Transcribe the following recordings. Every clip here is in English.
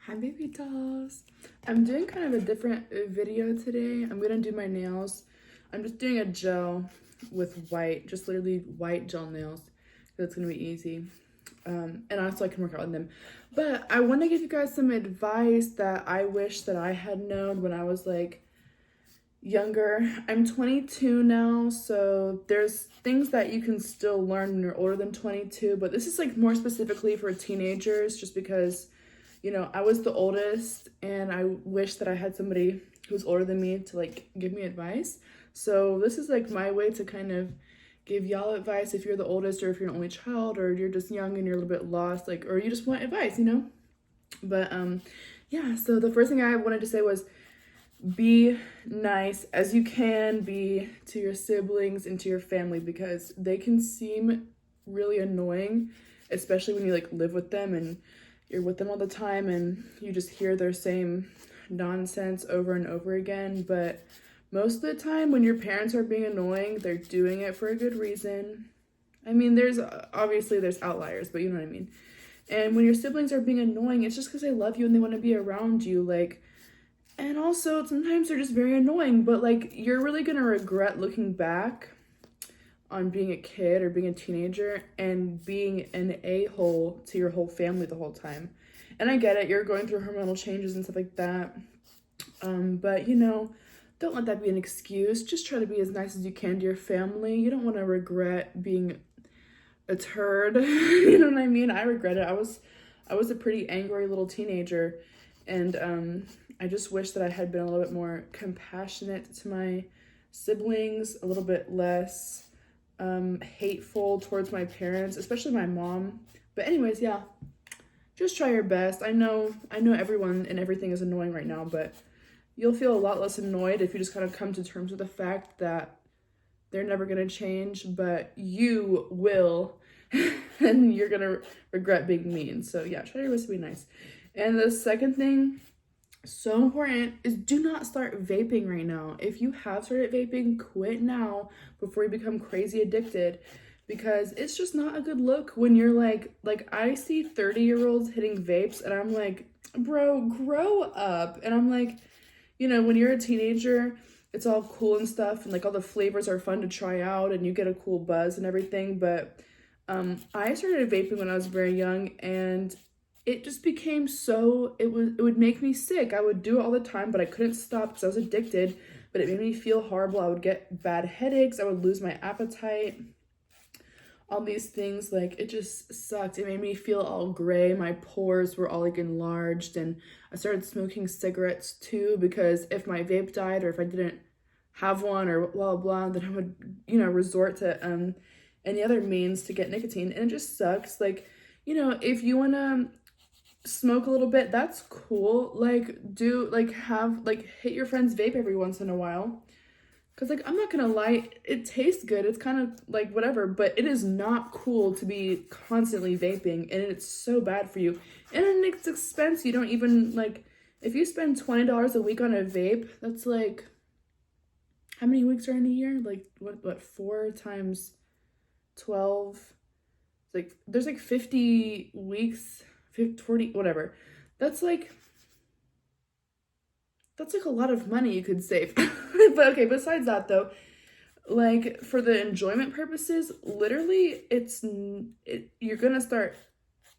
Hi baby dolls. I'm doing kind of a different video today. I'm gonna do my nails. I'm just doing a gel with white, just literally white gel nails. That's gonna be easy. And also I can work out on them. But I want to give you guys some advice that I wish that I had known when I was like younger. I'm 22 now, so there's things that you can still learn when you're older than 22, but this is like more specifically for teenagers just because I was the oldest and I wish that I had somebody who's older than me to like give me advice. So this is like my way to kind of give y'all advice if you're the oldest or if you're an only child or you're just young and you're a little bit lost, like, or you just want advice, But yeah, so the first thing I wanted to say was be nice as you can be to your siblings and to your family because they can seem really annoying, especially when you like live with them and you're with them all the time and you just hear their same nonsense over and over again. But most of the time when your parents are being annoying, they're doing it for a good reason. I mean, there's outliers, but you know what I mean. And when your siblings are being annoying, it's just because they love you and they want to be around you, like. And also sometimes they're just very annoying, but like you're really gonna regret looking back on being a kid or being a teenager and being an a-hole to your whole family the whole time. And I get it, you're going through hormonal changes and stuff like that. But don't let that be an excuse. Just try to be as nice as you can to your family. You don't want to regret being a turd. You know what I mean? I regret it. I was a pretty angry little teenager, and I just wish that I had been a little bit more compassionate to my siblings, a little bit less hateful towards my parents, especially my mom. But anyways, yeah, just try your best. I know everyone and everything is annoying right now, but you'll feel a lot less annoyed if you just kind of come to terms with the fact that they're never going to change, but you will, and you're going to regret being mean. So yeah, try your best to be nice. And the second thing, so important, is do not start vaping right now. If you have started vaping, quit now before you become crazy addicted, because it's just not a good look when you're like I see 30-year-olds hitting vapes and I'm like, bro, grow up. And I'm like, when you're a teenager, it's all cool and stuff and like all the flavors are fun to try out and you get a cool buzz and everything, but I started vaping when I was very young and it just became it would make me sick. I would do it all the time, but I couldn't stop because I was addicted, but it made me feel horrible. I would get bad headaches. I would lose my appetite. All these things, like, it just sucked. It made me feel all gray. My pores were all like enlarged, and I started smoking cigarettes too because if my vape died or if I didn't have one or blah, blah, then I would, resort to any other means to get nicotine, and it just sucks. Like, if you want to smoke a little bit, that's cool. Like, hit your friend's vape every once in a while, because like I'm not gonna lie, it tastes good, it's kind of like whatever, but it is not cool to be constantly vaping, and it's so bad for you, and it's expensive. You don't even, like, if you spend $20 a week on a vape, that's like, how many weeks are in a year? Like what 4 times 12, like there's like 50 weeks, 50, 40, whatever. That's like a lot of money you could save. But okay, besides that though, like for the enjoyment purposes, literally you're gonna start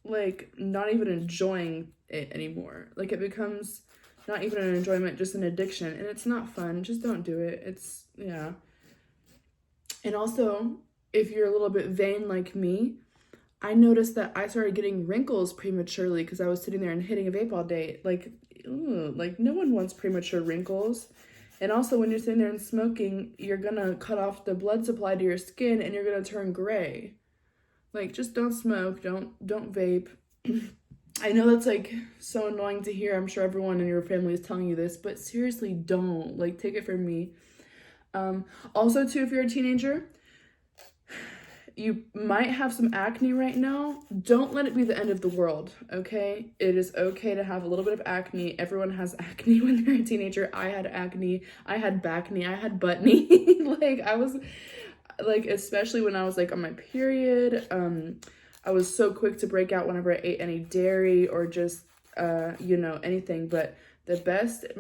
like not even enjoying it anymore. Like it becomes not even an enjoyment, just an addiction, and it's not fun. Just don't do it. Yeah. And also, if you're a little bit vain like me, I noticed that I started getting wrinkles prematurely because I was sitting there and hitting a vape all day. Like, ew, like no one wants premature wrinkles. And also when you're sitting there and smoking, you're gonna cut off the blood supply to your skin and you're gonna turn gray. Like, just don't smoke, don't vape. I know that's like so annoying to hear. I'm sure everyone in your family is telling you this, but seriously, don't. Like, take it from me. Also too, if you're a teenager, you might have some acne right now. Don't let it be the end of the world, okay? It is okay to have a little bit of acne. Everyone has acne when they're a teenager. I had acne. I had back knee. I had butt knee. Like, I was, like, especially when I was, like, on my period. I was so quick to break out whenever I ate any dairy or just you know, anything. But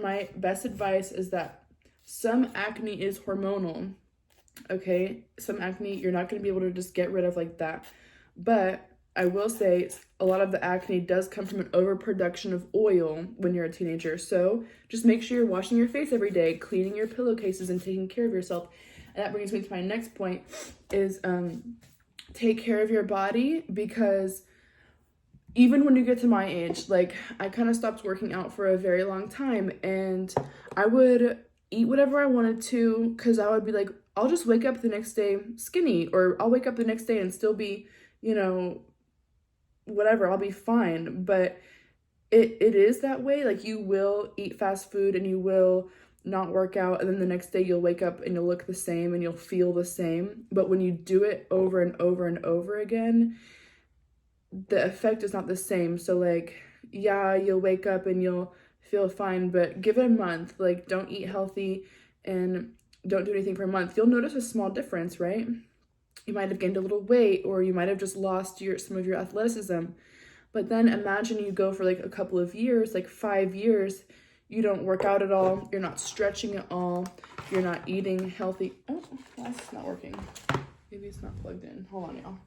my best advice is that some acne is hormonal, okay? Some acne you're not going to be able to just get rid of like that. But I will say a lot of the acne does come from an overproduction of oil when you're a teenager. So just make sure you're washing your face every day, cleaning your pillowcases, and taking care of yourself. And that brings me to my next point is take care of your body, because even when you get to my age, like I kind of stopped working out for a very long time, and I would eat whatever I wanted to, because I would be like, I'll just wake up the next day skinny, or I'll wake up the next day and still be, you know, whatever, I'll be fine. But it is that way. Like you will eat fast food and you will not work out, and then the next day you'll wake up and you'll look the same and you'll feel the same. But when you do it over and over and over again, the effect is not the same. So like, yeah, you'll wake up and you'll feel fine, but give it a month. Like don't eat healthy and don't do anything for a month. You'll notice a small difference, right? You might have gained a little weight, or you might have just lost some of your athleticism. But then imagine you go for like a couple of years, like 5 years, you don't work out at all, you're not stretching at all, you're not eating healthy. Oh, that's not working. Maybe it's not plugged in. Hold on, y'all.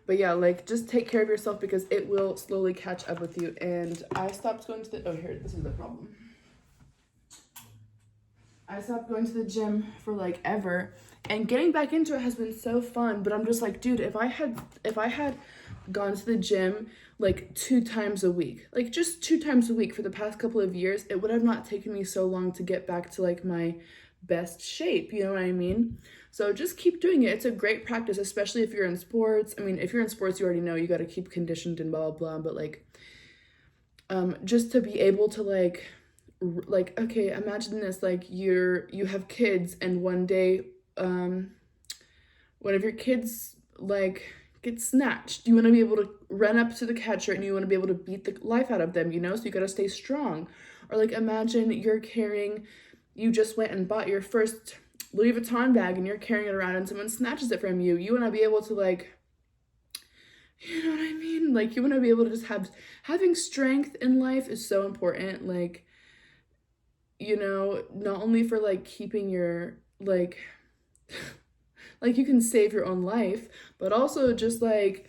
But yeah, like just take care of yourself, because it will slowly catch up with you. And I stopped going to the, oh here, this is the problem. I stopped going to the gym for like ever, and getting back into it has been so fun. But I'm just like, dude, if I had gone to the gym like 2 times a week, like just 2 times a week for the past couple of years, it would have not taken me so long to get back to like my best shape, you know what I mean? So just keep doing it. It's a great practice, especially if you're in sports. I mean, if you're in sports, you already know you got to keep conditioned and blah blah blah, but like just to be able to like okay, imagine this, like you have kids, and one day one of your kids like gets snatched. You want to be able to run up to the catcher and you want to be able to beat the life out of them, you know? So you got to stay strong. Or like imagine you just went and bought your first Louis Vuitton bag and you're carrying it around and someone snatches it from you. You want to be able to like, you know what I mean? Like you want to be able to just having strength in life is so important. Like, you know, not only for like keeping your like you can save your own life, but also just walking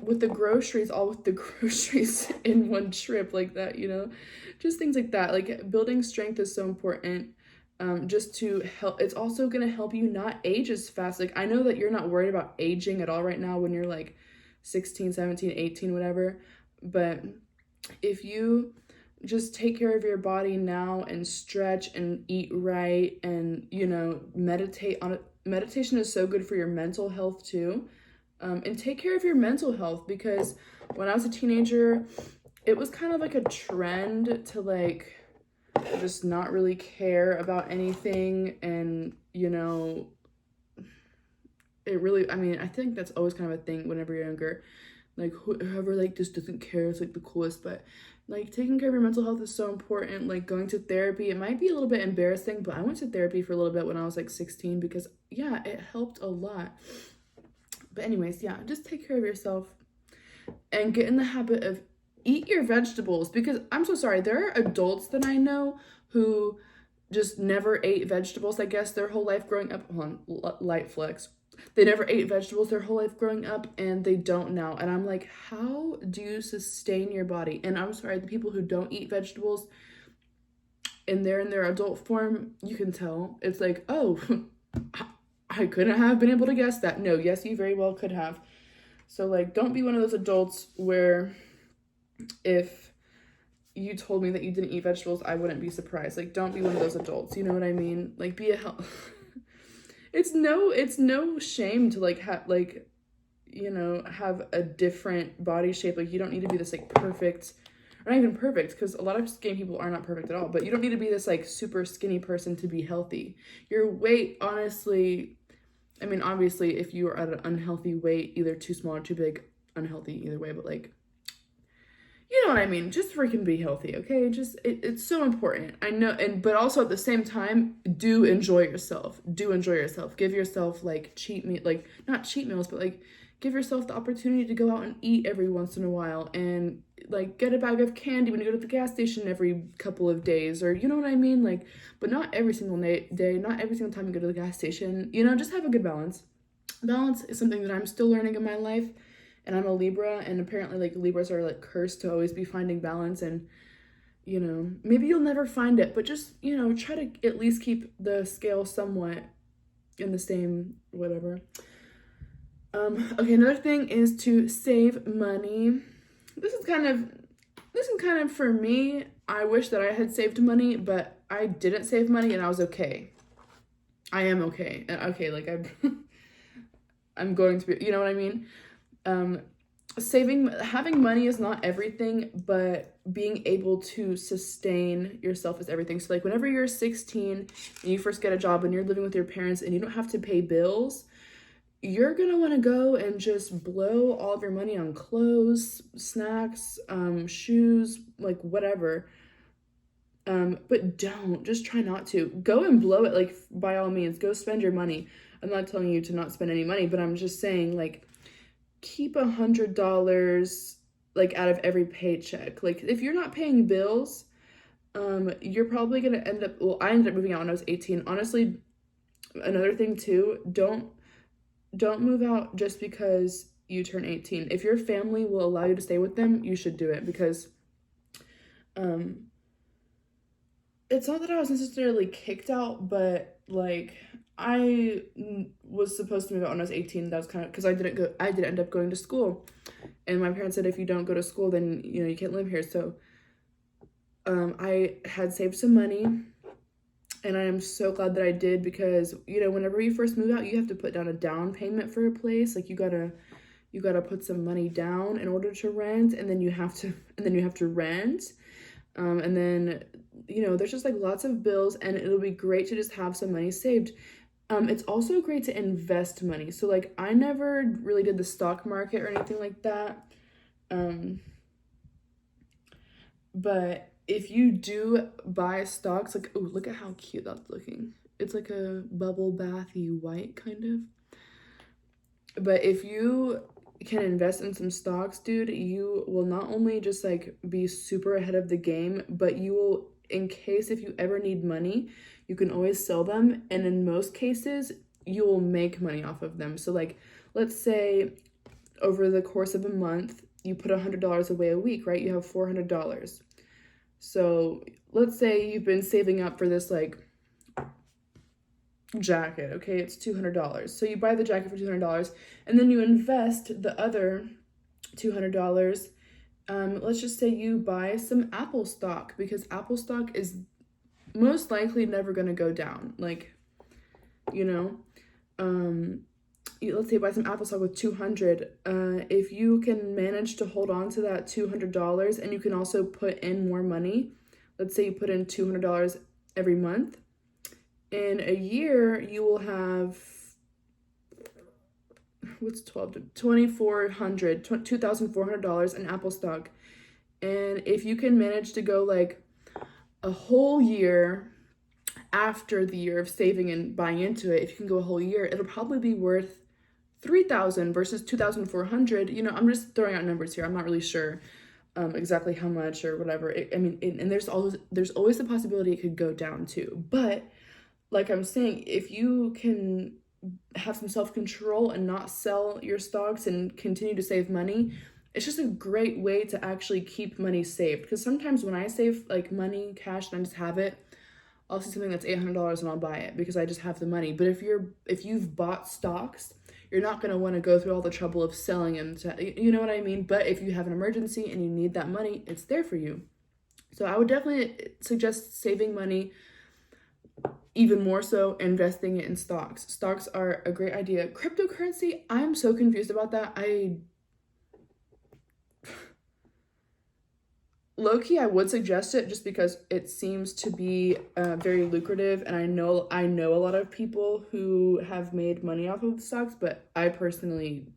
with the groceries, all with the groceries in one trip like that, you know, just things like that. Like building strength is so important, just to help. It's also going to help you not age as fast. Like I know that you're not worried about aging at all right now when you're like 16, 17, 18, whatever, but if you just take care of your body now and stretch and eat right and, you know, meditate on it. Meditation is so good for your mental health too. And take care of your mental health, because when I was a teenager, it was kind of like a trend to like just not really care about anything. And, you know, it really, I mean, I think that's always kind of a thing whenever you're younger. Like whoever like just doesn't care is like the coolest. But like taking care of your mental health is so important. Like going to therapy, it might be a little bit embarrassing, but I went to therapy for a little bit when I was like 16, because yeah, it helped a lot. But anyways, yeah, just take care of yourself and get in the habit of eat your vegetables, because I'm so sorry, there are adults that I know who just never ate vegetables, I guess, their whole life growing up. Hold on, light flex. They never ate vegetables their whole life growing up, and they don't now. And I'm like, how do you sustain your body? And I'm sorry, the people who don't eat vegetables and they're in their adult form, you can tell. It's like, oh, I couldn't have been able to guess that. No, yes, you very well could have. So like, don't be one of those adults where if you told me that you didn't eat vegetables, I wouldn't be surprised. Like, don't be one of those adults. You know what I mean? Like, be a it's no shame to like have like, you know, have a different body shape. Like you don't need to be this like perfect, or not even perfect, because a lot of skinny people are not perfect at all, but you don't need to be this like super skinny person to be healthy. Your weight, honestly, I mean, obviously if you are at an unhealthy weight, either too small or too big, unhealthy either way, but like, you know what I mean? Just freaking be healthy, okay? Just it's so important. I know, but also at the same time, do enjoy yourself. Do enjoy yourself. Give yourself like cheat meal, like not cheat meals, but like give yourself the opportunity to go out and eat every once in a while, and like get a bag of candy when you go to the gas station every couple of days, or you know what I mean? Like, but not every single day, not every single time you go to the gas station. You know, just have a good balance. Balance is something that I'm still learning in my life, and I'm a Libra, and apparently like Libras are like cursed to always be finding balance, and you know, maybe you'll never find it, but just, you know, try to at least keep the scale somewhat in the same whatever. Okay, another thing is to save money. This is kind of for me. I wish that I had saved money, but I didn't save money and I was okay. I am okay. Okay, like I'm going to be, you know what I mean? Having money is not everything, but being able to sustain yourself is everything. So like whenever you're 16 and you first get a job and you're living with your parents and you don't have to pay bills, you're gonna want to go and just blow all of your money on clothes, snacks, shoes, like whatever. But just try not to. Go and blow it, like by all means, go spend your money. I'm not telling you to not spend any money, but I'm just saying like keep $100 like out of every paycheck. Like if you're not paying bills, you're probably gonna end up, well, I ended up moving out when I was 18. Honestly, another thing too, don't move out just because you turn 18. If your family will allow you to stay with them, you should do it, because it's not that I was necessarily kicked out, but like I was supposed to move out when I was 18. That was kind of because I did end up going to school, and my parents said if you don't go to school, then you know you can't live here. So I had saved some money, and I am so glad that I did, because you know whenever you first move out, you have to put down a down payment for a place. Like you gotta put some money down in order to rent, and then you have to rent, and then you know there's just like lots of bills, and it'll be great to just have some money saved. It's also great to invest money. So like I never really did the stock market or anything like that, but if you do buy stocks, like, oh, look at how cute that's looking. It's like a bubble bathy white kind of. But if you can invest in some stocks, dude, you will not only just like be super ahead of the game, but you will, in case if you ever need money, you can always sell them. And in most cases, you will make money off of them. So like, let's say over the course of a month, you put $100 away a week, right? You have $400. So let's say you've been saving up for this like jacket, okay? It's $200. So you buy the jacket for $200 and then you invest the other $200. Let's just say you buy some Apple stock, because Apple stock is most likely never going to go down. Like, you know, let's say you buy some Apple stock with 200. If you can manage to hold on to that $200 and you can also put in more money, let's say you put in $200 every month, in a year you will have, what's 12 to $2,400 in Apple stock. And if you can manage to go like a whole year after the year of saving and buying into it, if you can go a whole year, it'll probably be worth $3,000 versus $2,400. You know, I'm just throwing out numbers here. I'm not really sure exactly how much or whatever. And there's always the possibility it could go down too. But like I'm saying, if you can have some self-control and not sell your stocks and continue to save money, it's just a great way to actually keep money saved. Because sometimes when I save like money, cash, and I just have it, I'll see something that's $800 and I'll buy it because I just have the money. But if you've bought stocks, you're not going to want to go through all the trouble of selling them to, you know what I mean? But if you have an emergency and you need that money, it's there for you. So I would definitely suggest saving money, even more so investing it in stocks. Stocks are a great idea. Cryptocurrency, I'm so confused about that. Low-key, I would suggest it just because it seems to be very lucrative, and I know a lot of people who have made money off of stocks, but I personally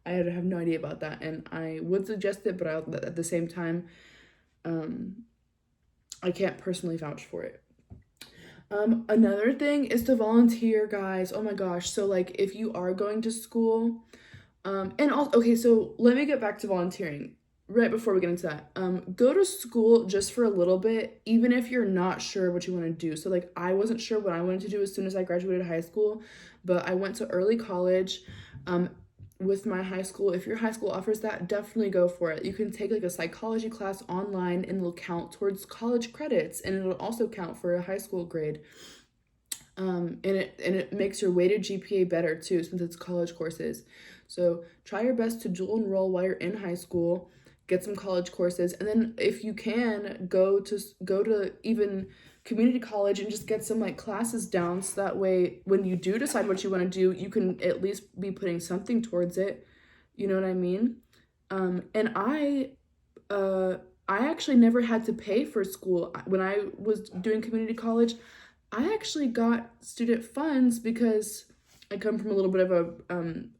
I have no idea about that, and I would suggest it, but at the same time, I can't personally vouch for it. Another thing is to volunteer, guys. Oh my gosh. So like if you are going to school, and also, okay, so let me get back to volunteering right before we get into that. Go to school just for a little bit, even if you're not sure what you want to do. So like I wasn't sure what I wanted to do as soon as I graduated high school, but I went to early college. With my high school, if your high school offers that, definitely go for it. You can take like a psychology class online and it'll count towards college credits, and it'll also count for a high school grade. And it makes your weighted GPA better too, since it's college courses. So try your best to dual enroll while you're in high school, get some college courses, and then if you can go to even community college and just get some like classes down, so that way when you do decide what you want to do, you can at least be putting something towards it. You know what I mean? And I actually never had to pay for school when I was doing community college. I actually got student funds because I come from a little bit of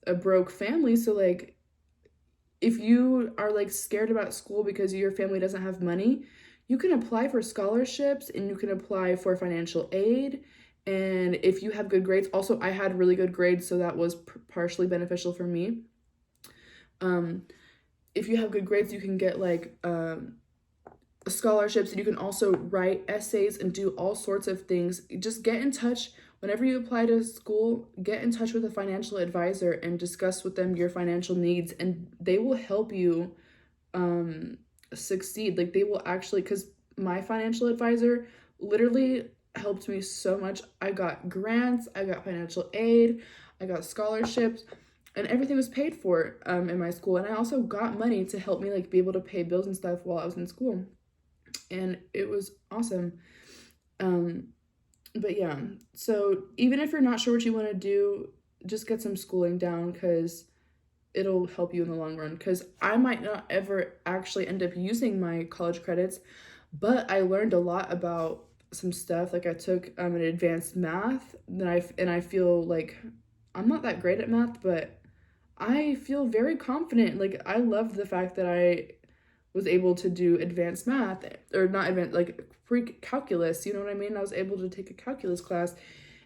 a broke family. So like if you are like scared about school because your family doesn't have money, you can apply for scholarships and you can apply for financial aid. And if you have good grades, also I had really good grades, so that was partially beneficial for me. If you have good grades, you can get like scholarships, and you can also write essays and do all sorts of things. Just get in touch whenever you apply to school. Get in touch with a financial advisor and discuss with them your financial needs, and they will help you succeed. Like they will actually, because my financial advisor literally helped me so much. I got grants, I got financial aid, I got scholarships, and everything was paid for in my school. And I also got money to help me like be able to pay bills and stuff while I was in school, and it was awesome. But yeah, so even if you're not sure what you want to do, just get some schooling down, because it'll help you in the long run. Because I might not ever actually end up using my college credits, but I learned a lot about some stuff. Like I took an advanced math, and I feel like I'm not that great at math, but I feel very confident. Like I love the fact that I was able to do advanced math, or not advanced, like pre-calculus, you know what I mean? I was able to take a calculus class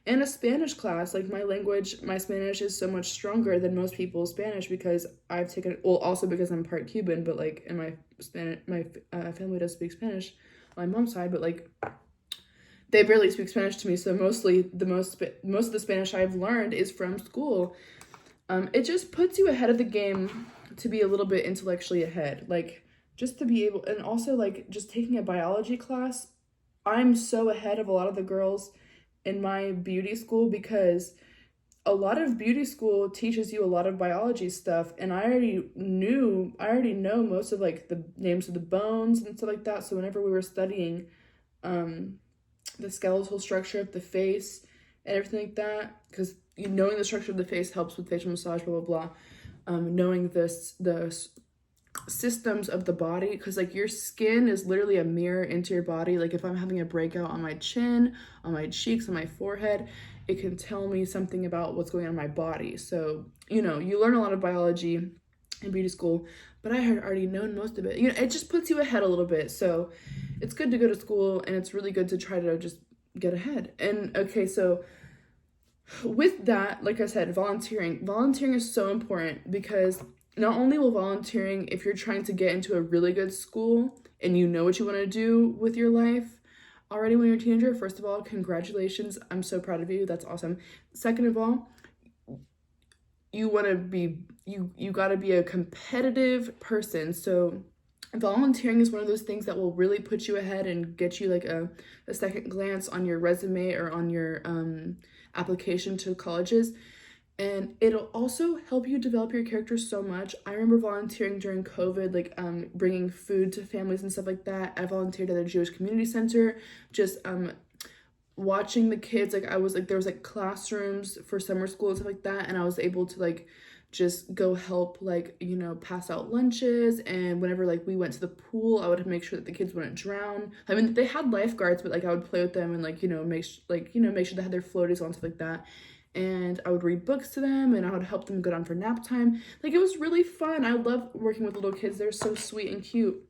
and a Spanish class. Like my Spanish is so much stronger than most people's Spanish, because I've taken, well, also because I'm part Cuban, but like in my family does speak Spanish on my mom's side, but like they barely speak Spanish to me. So mostly most of the Spanish I've learned is from school. It just puts you ahead of the game to be a little bit intellectually ahead. Like just to be able, and also like just taking a biology class, I'm so ahead of a lot of the girls in my beauty school, because a lot of beauty school teaches you a lot of biology stuff, and I already know most of like the names of the bones and stuff like that. So whenever we were studying the skeletal structure of the face and everything like that, because knowing the structure of the face helps with facial massage, blah blah blah. Knowing the systems of the body, because like your skin is literally a mirror into your body. Like if I'm having a breakout on my chin, on my cheeks, on my forehead, it can tell me something about what's going on in my body. So you learn a lot of biology in beauty school, but I had already known most of it. It just puts you ahead a little bit. So it's good to go to school, and it's really good to try to just get ahead. And okay, so with that, like I said, volunteering is so important, because not only will volunteering, if you're trying to get into a really good school and you know what you want to do with your life already when you're a teenager, first of all, congratulations. I'm so proud of you. That's awesome. Second of all, you want to be, you got to be a competitive person. So volunteering is one of those things that will really put you ahead and get you like a second glance on your resume or on your application to colleges. And it'll also help you develop your character so much. I remember volunteering during COVID, like bringing food to families and stuff like that. I volunteered at the Jewish Community Center, just watching the kids. Like there was like classrooms for summer school and stuff like that, and I was able to like just go help, like pass out lunches. And whenever like we went to the pool, I would make sure that the kids wouldn't drown. I mean, they had lifeguards, but like I would play with them and like make sure they had their floaties on, stuff like that. and I would read books to them, and I would help them go down for nap time. Like, it was really fun. I love working with little kids. They're so sweet and cute.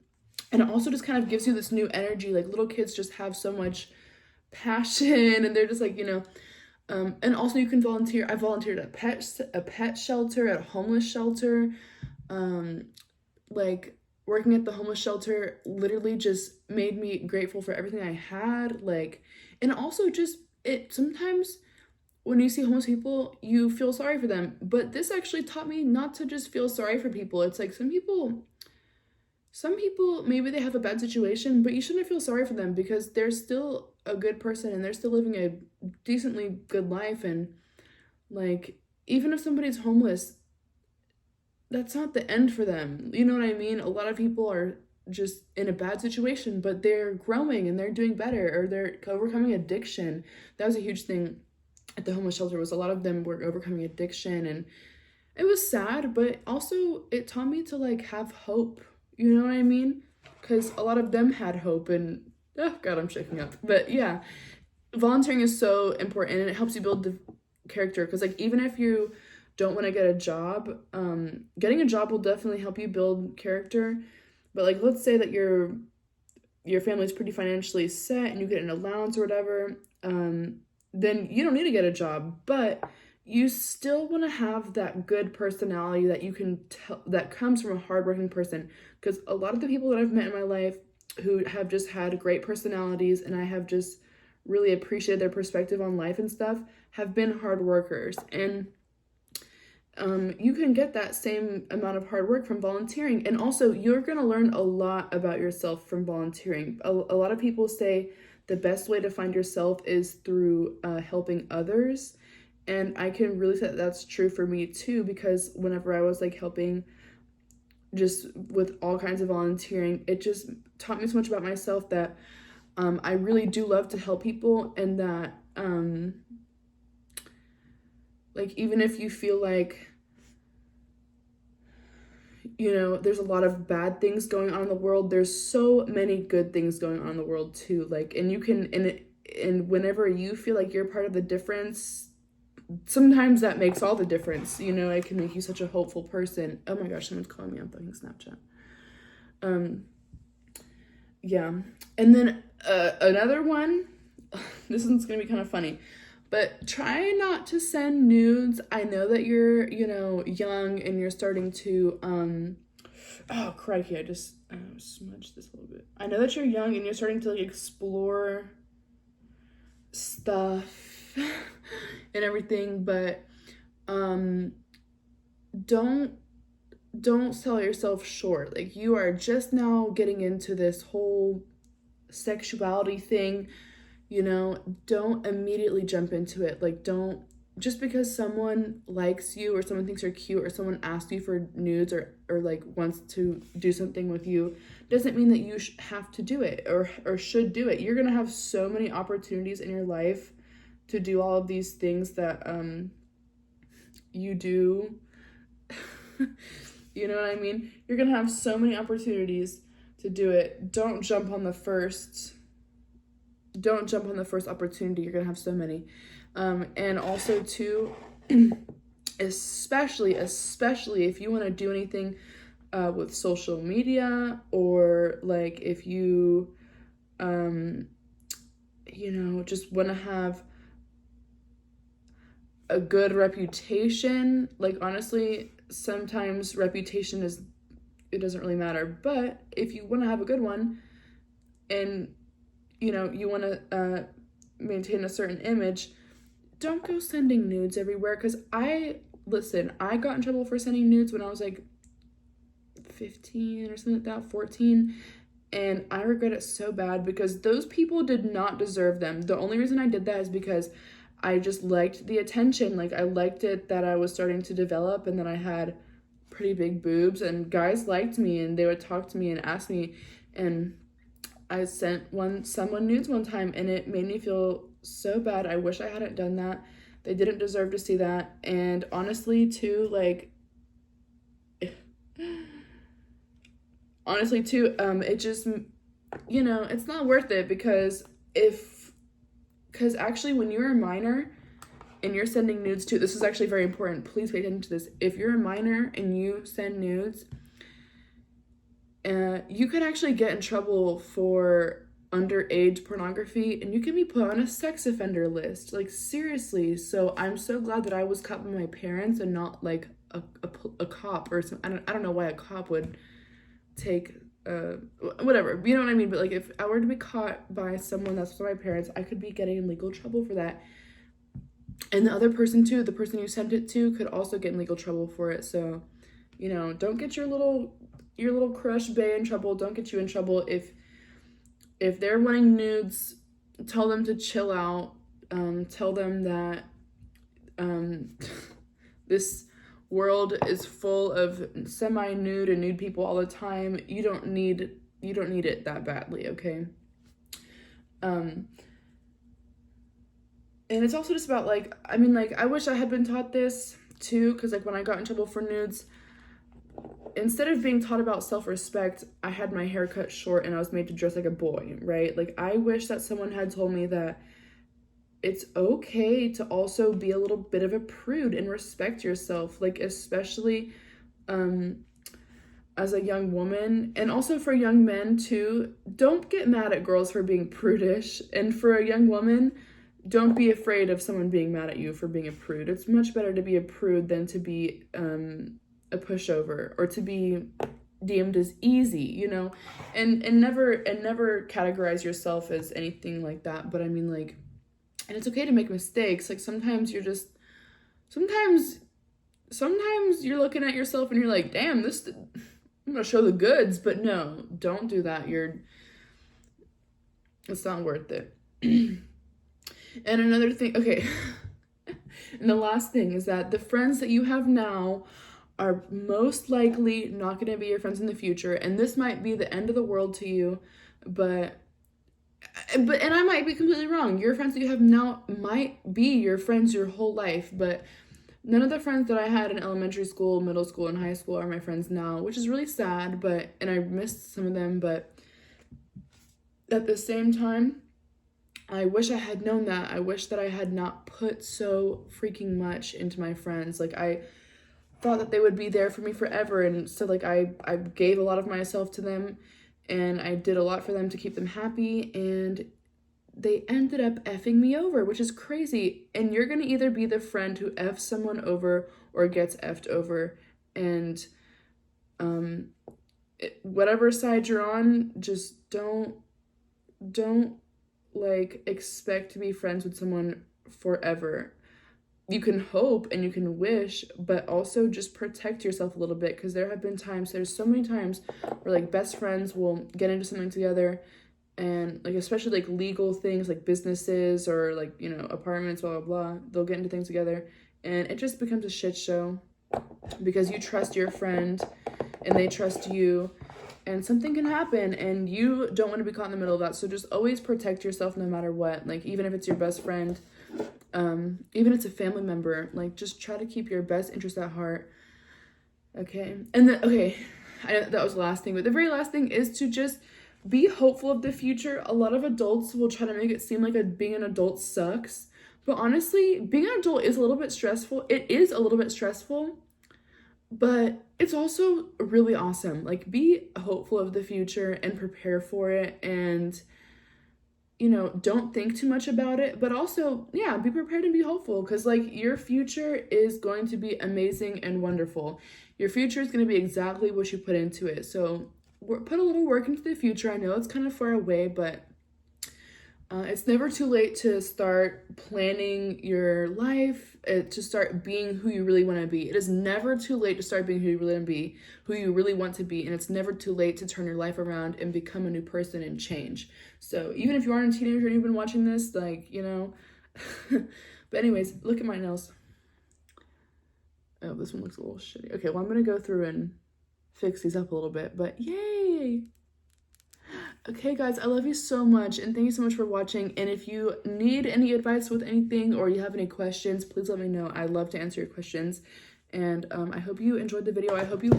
And it also just kind of gives you this new energy. Like, little kids just have so much passion, and they're just like, and also you can volunteer. I volunteered at a pet shelter, at a homeless shelter. Like, working at the homeless shelter literally just made me grateful for everything I had. Like, and also just, it sometimes when you see homeless people, you feel sorry for them. But this actually taught me not to just feel sorry for people. It's like some people, maybe they have a bad situation, but you shouldn't feel sorry for them because they're still a good person and they're still living a decently good life. And like, even if somebody's homeless, that's not the end for them. You know what I mean? A lot of people are just in a bad situation, but they're growing and they're doing better, or they're overcoming addiction. That was a huge thing at the homeless shelter, was a lot of them were overcoming addiction, and it was sad, but also it taught me to like have hope. You know what I mean? Because a lot of them had hope, and oh God, I'm shaking up. But yeah, volunteering is so important, and it helps you build the character. Because like, even if you don't want to get a job, getting a job will definitely help you build character. But like, let's say that your family's pretty financially set and you get an allowance or whatever, then you don't need to get a job, but you still want to have that good personality that you can tell that comes from a hardworking person. Because a lot of the people that I've met in my life who have just had great personalities, and I have just really appreciated their perspective on life and stuff, have been hard workers. And you can get that same amount of hard work from volunteering. And also, you're going to learn a lot about yourself from volunteering. A lot of people say the best way to find yourself is through helping others. And I can really say that that's true for me too, because whenever I was like helping just with all kinds of volunteering, it just taught me so much about myself that I really do love to help people. And that like, even if you feel like, there's a lot of bad things going on in the world, there's so many good things going on in the world too. Like, and you can, and whenever you feel like you're part of the difference, sometimes that makes all the difference. It can make you such a hopeful person. Oh my gosh, someone's calling me on fucking Snapchat. Yeah. And then another one, this one's gonna be kind of funny, but try not to send nudes. I know that you're, young and you're starting to, oh, crikey, I just smudged this a little bit. I know that you're young and you're starting to like explore stuff and everything, but don't sell yourself short. Like, you are just now getting into this whole sexuality thing. Don't immediately jump into it. Like, don't, just because someone likes you or someone thinks you're cute or someone asks you for nudes or like wants to do something with you, doesn't mean that you have to do it or should do it. You're gonna have so many opportunities in your life to do all of these things that you do. You know what I mean? You're gonna have so many opportunities to do it. Don't jump on the first opportunity. You're gonna have so many. And also too, especially if you want to do anything with social media, or like if you just want to have a good reputation. Like, honestly, sometimes reputation it doesn't really matter, but if you want to have a good one and you want to maintain a certain image, don't go sending nudes everywhere. Because I got in trouble for sending nudes when I was like 15 or something like that, 14, and I regret it so bad because those people did not deserve them. The only reason I did that is because I just liked the attention. Like, I liked it that I was starting to develop and that I had pretty big boobs, and guys liked me and they would talk to me and ask me, and I sent someone nudes one time, and it made me feel so bad. I wish I hadn't done that. They didn't deserve to see that. And honestly too, it just, it's not worth it, because actually when you're a minor, and you're sending nudes to, this is actually very important, please pay attention to this. If you're a minor and you send nudes, you could actually get in trouble for underage pornography, and you can be put on a sex offender list. Like, seriously. So I'm so glad that I was caught by my parents and not like a cop or some. I don't know why a cop would take whatever, you know what I mean. But like, if I were to be caught by someone that's my parents, I could be getting in legal trouble for that. And the other person too, the person you sent it to, could also get in legal trouble for it. So, you know, don't get your little crush bae in trouble. Don't get you in trouble. If they're wanting nudes, tell them to chill out. Tell them that this world is full of semi-nude and nude people all the time. You don't need it that badly, okay? And it's also just about, like, I mean, like, I wish I had been taught this too, because like when I got in trouble for nudes, instead of being taught about self-respect, I had my hair cut short and I was made to dress like a boy, right? Like, I wish that someone had told me that it's okay to also be a little bit of a prude and respect yourself, like, especially as a young woman, and also for young men too. Don't get mad at girls for being prudish, and for a young woman, don't be afraid of someone being mad at you for being a prude. It's much better to be a prude than to be a pushover, or to be deemed as easy, you know. And never categorize yourself as anything like that. But I mean, like, and it's okay to make mistakes. Like, sometimes you're just, sometimes you're looking at yourself and you're like, damn, this, I'm gonna show the goods. But no, don't do that. It's not worth it. And another thing, okay, and the last thing is that the friends that you have now are most likely not going to be your friends in the future, and this might be the end of the world to you, but and I might be completely wrong. Your friends that you have now might be your friends your whole life, but none of the friends that I had in elementary school, middle school, and high school are my friends now, which is really sad, and I missed some of them, but at the same time, I wish I had known that. I wish that I had not put so freaking much into my friends. Like, I thought that they would be there for me forever, and so, like, I gave a lot of myself to them, and I did a lot for them to keep them happy, and they ended up effing me over, which is crazy. And you're gonna either be the friend who F's someone over or gets effed over, and whatever side you're on, just don't like expect to be friends with someone forever. You can hope and you can wish, but also just protect yourself a little bit, because there's so many times where, like, best friends will get into something together, and, like, especially, like, legal things, like businesses or, like, you know, apartments, blah, blah, blah. They'll get into things together, and it just becomes a shit show because you trust your friend and they trust you, and something can happen, and you don't want to be caught in the middle of that. So just always protect yourself no matter what. Like, even if it's your best friend, even if it's a family member, like, just try to keep your best interest at heart. Okay. And then, okay, I know that was the last thing, but the very last thing is to just be hopeful of the future. A lot of adults will try to make it seem like being an adult sucks, but honestly, being an adult is a little bit stressful. It is a little bit stressful, but it's also really awesome. Like, be hopeful of the future and prepare for it, and, you know, don't think too much about it, but also, yeah, be prepared and be hopeful, because, like, your future is going to be amazing and wonderful. Your future is going to be exactly what you put into it. So put a little work into the future. I know it's kind of far away, but it's never too late to start planning your life, to start being who you really want to be. It is never too late to start being who you really want to be, and it's never too late to turn your life around and become a new person and change. So even if you aren't a teenager and you've been watching this, like, you know, but anyways, look at my nails. Oh, this one looks a little shitty. Okay, well, I'm going to go through and fix these up a little bit, but yay! Okay, guys, I love you so much, and thank you so much for watching. And if you need any advice with anything, or you have any questions, please let me know. I love to answer your questions. And I hope you enjoyed the video. I hope you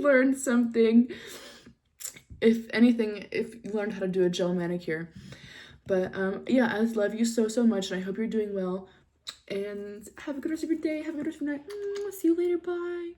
learned something. If anything, if you learned how to do a gel manicure. But yeah, I just love you so much, and I hope you're doing well. And have a good rest of your day. Have a good rest of your night. See you later. Bye.